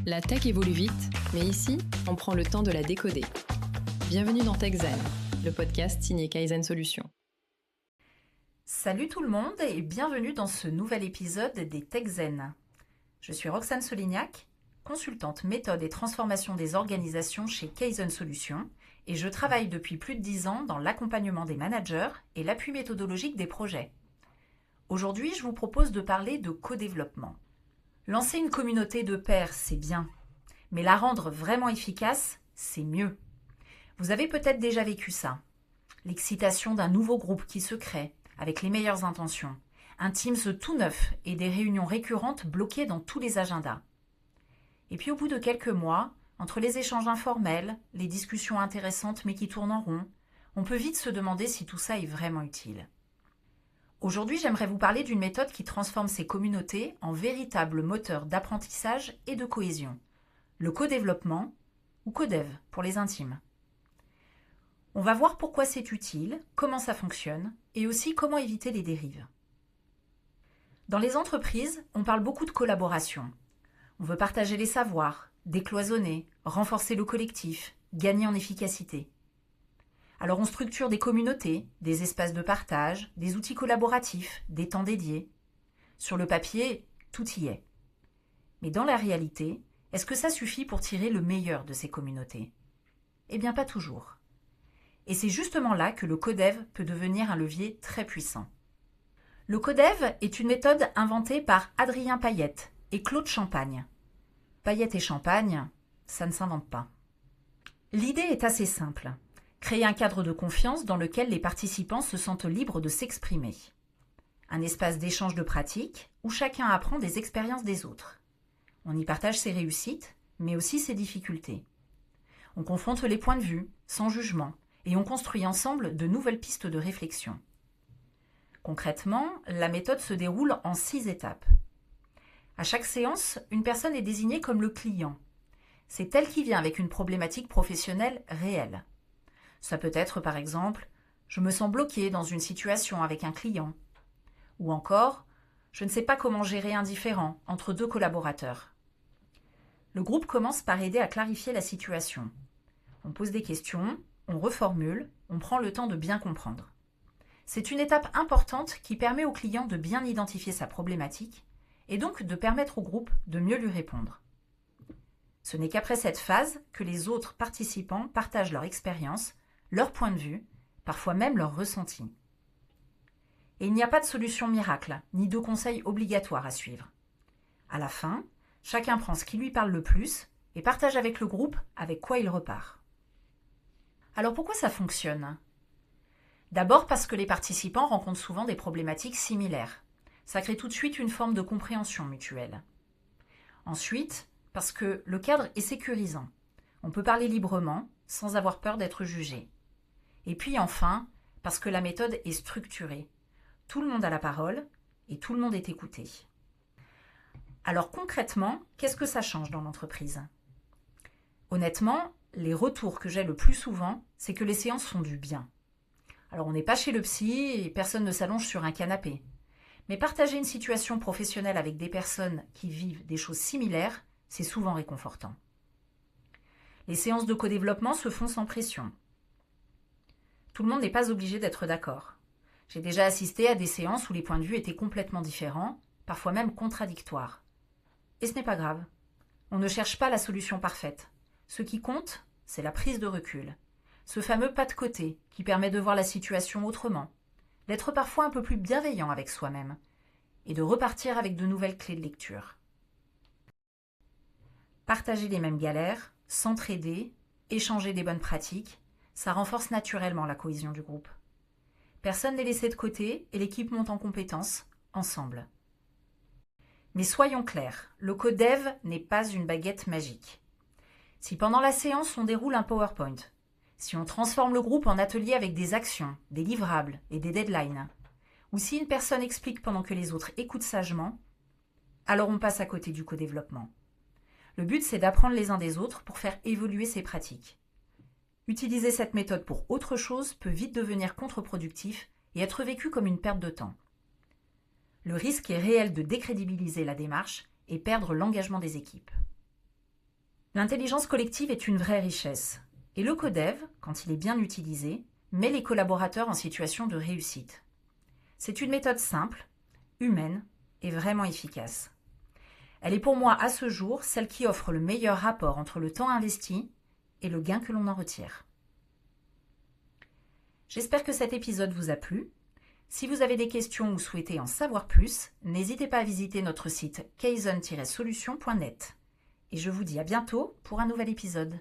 La tech évolue vite, mais ici, on prend le temps de la décoder. Bienvenue dans TechZen, le podcast signé Kaizen Solutions. Salut tout le monde et bienvenue dans ce nouvel épisode des TechZen. Je suis Roxane Solignac, consultante méthode et transformation des organisations chez Kaizen Solutions et je travaille depuis plus de 10 ans dans l'accompagnement des managers et l'appui méthodologique des projets. Aujourd'hui, je vous propose de parler de co-développement. Lancer une communauté de pairs, c'est bien, mais la rendre vraiment efficace, c'est mieux. Vous avez peut-être déjà vécu ça. L'excitation d'un nouveau groupe qui se crée, avec les meilleures intentions, un Teams tout neuf et des réunions récurrentes bloquées dans tous les agendas. Et puis au bout de quelques mois, entre les échanges informels, les discussions intéressantes mais qui tournent en rond, on peut vite se demander si tout ça est vraiment utile. Aujourd'hui, j'aimerais vous parler d'une méthode qui transforme ces communautés en véritables moteurs d'apprentissage et de cohésion, le co-développement, ou codev pour les intimes. On va voir pourquoi c'est utile, comment ça fonctionne, et aussi comment éviter les dérives. Dans les entreprises, on parle beaucoup de collaboration. On veut partager les savoirs, décloisonner, renforcer le collectif, gagner en efficacité. Alors on structure des communautés, des espaces de partage, des outils collaboratifs, des temps dédiés. Sur le papier, tout y est. Mais dans la réalité, est-ce que ça suffit pour tirer le meilleur de ces communautés ? Eh bien pas toujours. Et c'est justement là que le codev peut devenir un levier très puissant. Le codev est une méthode inventée par Adrien Payette et Claude Champagne. Payette et Champagne, ça ne s'invente pas. L'idée est assez simple. Créer un cadre de confiance dans lequel les participants se sentent libres de s'exprimer. Un espace d'échange de pratiques où chacun apprend des expériences des autres. On y partage ses réussites, mais aussi ses difficultés. On confronte les points de vue, sans jugement, et on construit ensemble de nouvelles pistes de réflexion. Concrètement, la méthode se déroule en 6 étapes. À chaque séance, une personne est désignée comme le client. C'est elle qui vient avec une problématique professionnelle réelle. Ça peut être, par exemple, « Je me sens bloqué dans une situation avec un client » ou encore « Je ne sais pas comment gérer un différend entre 2 collaborateurs ». Le groupe commence par aider à clarifier la situation. On pose des questions, on reformule, on prend le temps de bien comprendre. C'est une étape importante qui permet au client de bien identifier sa problématique et donc de permettre au groupe de mieux lui répondre. Ce n'est qu'après cette phase que les autres participants partagent leur expérience, leur point de vue, parfois même leur ressenti. Et il n'y a pas de solution miracle, ni de conseils obligatoires à suivre. À la fin, chacun prend ce qui lui parle le plus et partage avec le groupe avec quoi il repart. Alors pourquoi ça fonctionne ? D'abord parce que les participants rencontrent souvent des problématiques similaires. Ça crée tout de suite une forme de compréhension mutuelle. Ensuite, parce que le cadre est sécurisant. On peut parler librement, sans avoir peur d'être jugé. Et puis enfin, parce que la méthode est structurée. Tout le monde a la parole et tout le monde est écouté. Alors concrètement, qu'est-ce que ça change dans l'entreprise ? Honnêtement, les retours que j'ai le plus souvent, c'est que les séances font du bien. Alors on n'est pas chez le psy et personne ne s'allonge sur un canapé. Mais partager une situation professionnelle avec des personnes qui vivent des choses similaires, c'est souvent réconfortant. Les séances de co-développement se font sans pression. Tout le monde n'est pas obligé d'être d'accord. J'ai déjà assisté à des séances où les points de vue étaient complètement différents, parfois même contradictoires. Et ce n'est pas grave. On ne cherche pas la solution parfaite. Ce qui compte, c'est la prise de recul. Ce fameux pas de côté qui permet de voir la situation autrement, d'être parfois un peu plus bienveillant avec soi-même et de repartir avec de nouvelles clés de lecture. Partager les mêmes galères, s'entraider, échanger des bonnes pratiques, ça renforce naturellement la cohésion du groupe. Personne n'est laissé de côté et l'équipe monte en compétences, ensemble. Mais soyons clairs, le codev n'est pas une baguette magique. Si pendant la séance on déroule un PowerPoint, si on transforme le groupe en atelier avec des actions, des livrables et des deadlines, ou si une personne explique pendant que les autres écoutent sagement, alors on passe à côté du co-développement. Le but, c'est d'apprendre les uns des autres pour faire évoluer ces pratiques. Utiliser cette méthode pour autre chose peut vite devenir contre-productif et être vécu comme une perte de temps. Le risque est réel de décrédibiliser la démarche et perdre l'engagement des équipes. L'intelligence collective est une vraie richesse. Et le codev, quand il est bien utilisé, met les collaborateurs en situation de réussite. C'est une méthode simple, humaine et vraiment efficace. Elle est pour moi à ce jour celle qui offre le meilleur rapport entre le temps investi et le gain que l'on en retire. J'espère que cet épisode vous a plu. Si vous avez des questions ou souhaitez en savoir plus, n'hésitez pas à visiter notre site kaizen-solution.net. Et je vous dis à bientôt pour un nouvel épisode.